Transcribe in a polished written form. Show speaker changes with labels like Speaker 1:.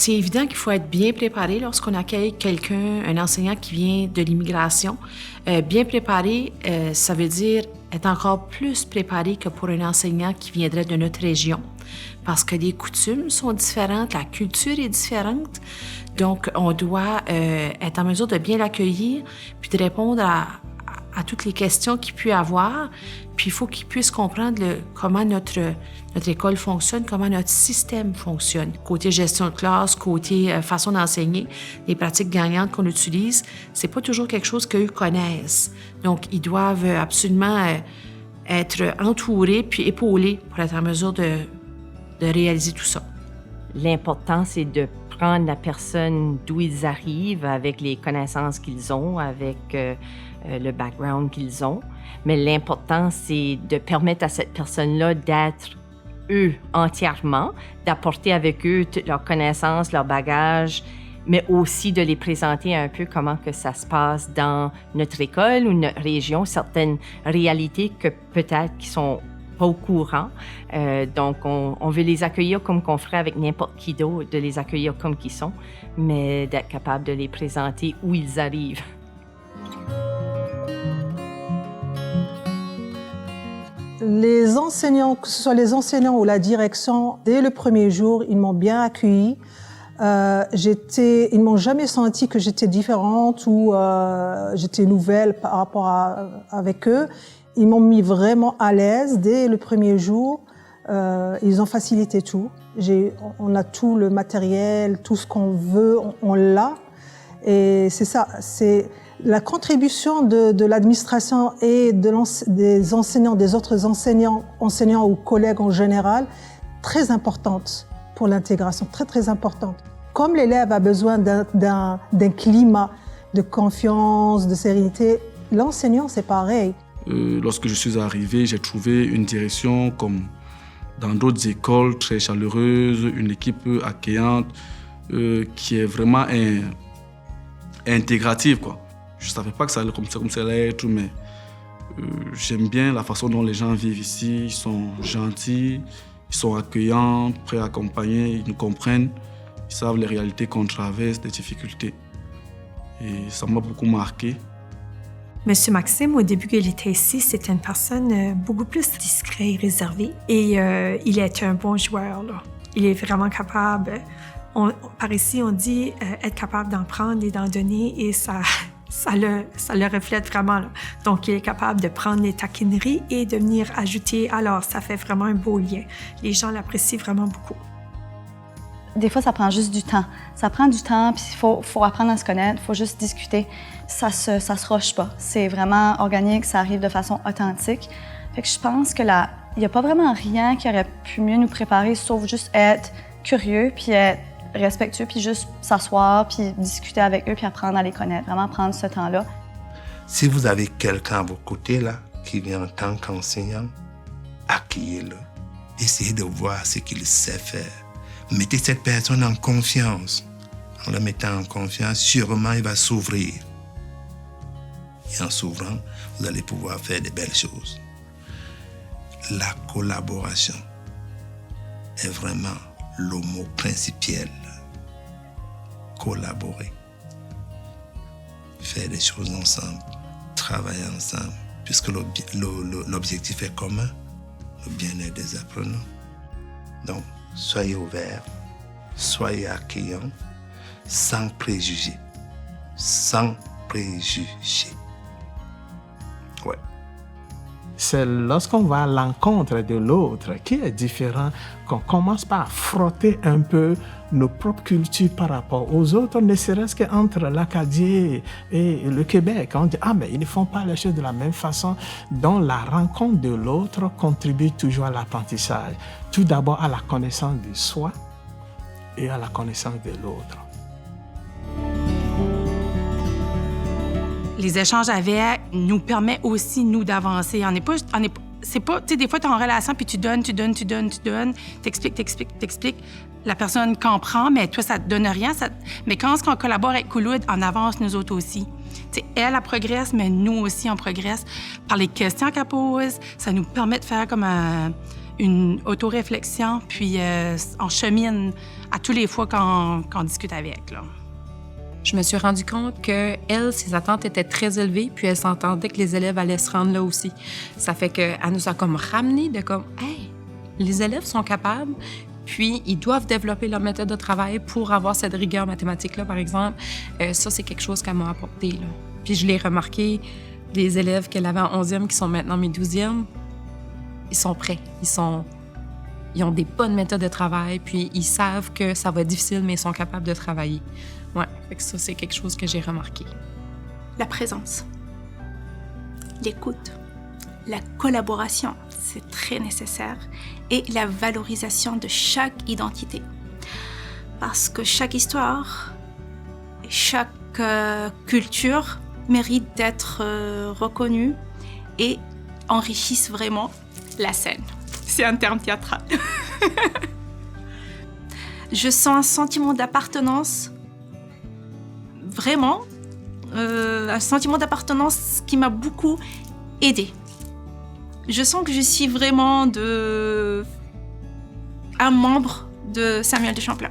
Speaker 1: C'est évident qu'il faut être bien préparé lorsqu'on accueille quelqu'un, un enseignant qui vient de l'immigration. Bien préparé, ça veut dire être encore plus préparé que pour un enseignant qui viendrait de notre région, parce que les coutumes sont différentes, la culture est différente. Donc, on doit être en mesure de bien l'accueillir, puis de répondre à toutes les questions qu'il peut avoir. Puis, il faut qu'il puisse comprendre comment notre école fonctionne, comment notre système fonctionne. Côté gestion de classe, côté façon d'enseigner, les pratiques gagnantes qu'on utilise, c'est pas toujours quelque chose qu'eux connaissent. Donc, ils doivent absolument être entourés puis épaulés pour être en mesure de réaliser tout ça.
Speaker 2: L'important, c'est de prendre la personne d'où ils arrivent avec les connaissances qu'ils ont, avec le background qu'ils ont. Mais l'important, c'est de permettre à cette personne-là d'être eux entièrement, d'apporter avec eux toutes leurs connaissances, leur bagage, mais aussi de les présenter un peu comment que ça se passe dans notre école ou notre région, certaines réalités que peut-être qui sont pas au courant. Donc, on veut les accueillir comme qu'on ferait avec n'importe qui d'autre, de les accueillir comme qu'ils sont, mais d'être capable de les présenter où ils arrivent.
Speaker 3: Les enseignants, que ce soit les enseignants ou la direction, dès le premier jour, ils m'ont bien accueillie. Ils m'ont jamais senti que j'étais différente ou j'étais nouvelle par rapport avec eux. Ils m'ont mis vraiment à l'aise dès le premier jour. Ils ont facilité tout. On a tout le matériel, tout ce qu'on veut, on l'a. Et c'est ça, c'est la contribution de l'administration et des enseignants, des autres enseignants ou collègues en général, très importante pour l'intégration, très, très importante. Comme l'élève a besoin d'un climat de confiance, de sérénité, l'enseignant, c'est pareil.
Speaker 4: Lorsque je suis arrivé, j'ai trouvé une direction comme dans d'autres écoles, très chaleureuse, une équipe accueillante qui est vraiment intégrative, quoi. Je ne savais pas que ça allait comme ça allait être, mais j'aime bien la façon dont les gens vivent ici. Ils sont gentils, ils sont accueillants, prêts à accompagner, ils nous comprennent, ils savent les réalités qu'on traverse, les difficultés. Et ça m'a beaucoup marqué.
Speaker 5: Monsieur Maxime, au début qu'il était ici, c'était une personne beaucoup plus discrète et réservée. Et il est un bon joueur, là. Il est vraiment capable. Par ici, on dit être capable d'en prendre et d'en donner, et ça le reflète vraiment, là. Donc, il est capable de prendre les taquineries et de venir ajouter. Alors, ça fait vraiment un beau lien. Les gens l'apprécient vraiment beaucoup.
Speaker 6: Des fois, ça prend juste du temps. Ça prend du temps, puis il faut apprendre à se connaître, il faut juste discuter. Ça se rush pas. C'est vraiment organique, ça arrive de façon authentique. Fait que je pense que il n'y a pas vraiment rien qui aurait pu mieux nous préparer, sauf juste être curieux, puis être respectueux, puis juste s'asseoir, puis discuter avec eux, puis apprendre à les connaître. Vraiment prendre ce temps-là.
Speaker 7: Si vous avez quelqu'un à vos côtés, là, qui vient en tant qu'enseignant, accueillez-le. Essayez de voir ce qu'il sait faire. Mettez cette personne en confiance. En le mettant en confiance, sûrement, il va s'ouvrir. Et en s'ouvrant, vous allez pouvoir faire de belles choses. La collaboration est vraiment le mot principal. Collaborer. Faire des choses ensemble. Travailler ensemble. Puisque l'objectif est commun. Le bien-être des apprenants. Donc, soyez ouverts, soyez accueillants, sans préjugés. Sans préjugés. Ouais.
Speaker 8: C'est lorsqu'on va à l'encontre de l'autre qui est différent qu'on commence par frotter un peu nos propres cultures par rapport aux autres, ne serait-ce qu'entre l'Acadie et le Québec. On dit « Ah, mais ils ne font pas les choses de la même façon. » Donc, la rencontre de l'autre contribue toujours à l'apprentissage. Tout d'abord à la connaissance de soi et à la connaissance de l'autre.
Speaker 9: Les échanges avec nous permettent aussi, nous, d'avancer. C'est pas, tu sais, des fois, tu es en relation, puis tu donnes, t'expliques. La personne comprend, mais toi, ça te donne rien. Mais quand on collabore avec Couloud, on avance nous autres aussi. Tu sais, elle progresse, mais nous aussi, on progresse. Par les questions qu'elle pose, ça nous permet de faire comme une autoréflexion, puis on chemine à tous les fois qu'on discute avec, là.
Speaker 10: Je me suis rendu compte que elle, ses attentes étaient très élevées, puis elle s'entendait que les élèves allaient se rendre là aussi. Ça fait qu'elle nous a comme ramené de comme, hey, les élèves sont capables, puis ils doivent développer leur méthode de travail pour avoir cette rigueur mathématique-là, par exemple. Ça, c'est quelque chose qu'elle m'a apporté, là. Puis je l'ai remarqué, des élèves qu'elle avait en 11e, qui sont maintenant mes 12e, ils sont prêts. Ils ont des bonnes méthodes de travail, puis ils savent que ça va être difficile, mais ils sont capables de travailler. Ouais, fait que ça, c'est quelque chose que j'ai remarqué.
Speaker 11: La présence, l'écoute, la collaboration, c'est très nécessaire, et la valorisation de chaque identité. Parce que chaque histoire, chaque culture mérite d'être reconnue et enrichissent vraiment la scène. C'est un terme théâtral. Je sens un sentiment d'appartenance, vraiment, un sentiment d'appartenance qui m'a beaucoup aidée. Je sens que je suis vraiment un membre de Samuel de Champlain.